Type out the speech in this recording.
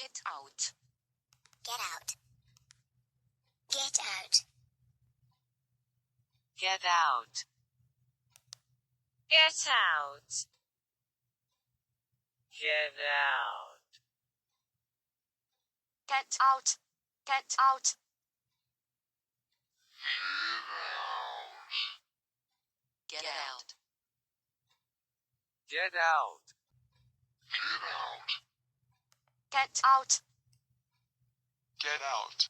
Get out. Get out. Get out. Get out. Get out. Get out. Get out. Get out. Get out. Get out. Get out. Get out.